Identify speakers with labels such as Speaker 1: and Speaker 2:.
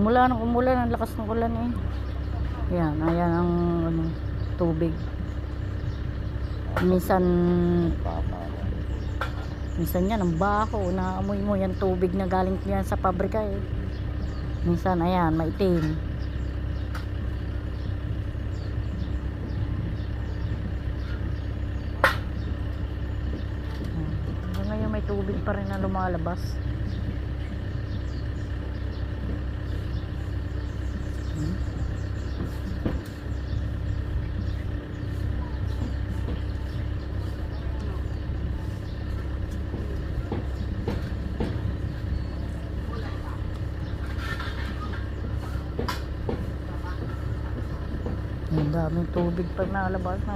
Speaker 1: Mula nang umulan, ang lakas ng ulan eh. Yan, ayan ang ano, tubig. Minsan yan ang baho, naamoy mo yan tubig na galing yan sa pabrika eh. Minsan ayan, maitim. Hanggang ngayon may tubig pa rin na lumalabas. Ang daming tubig pag nalabas na.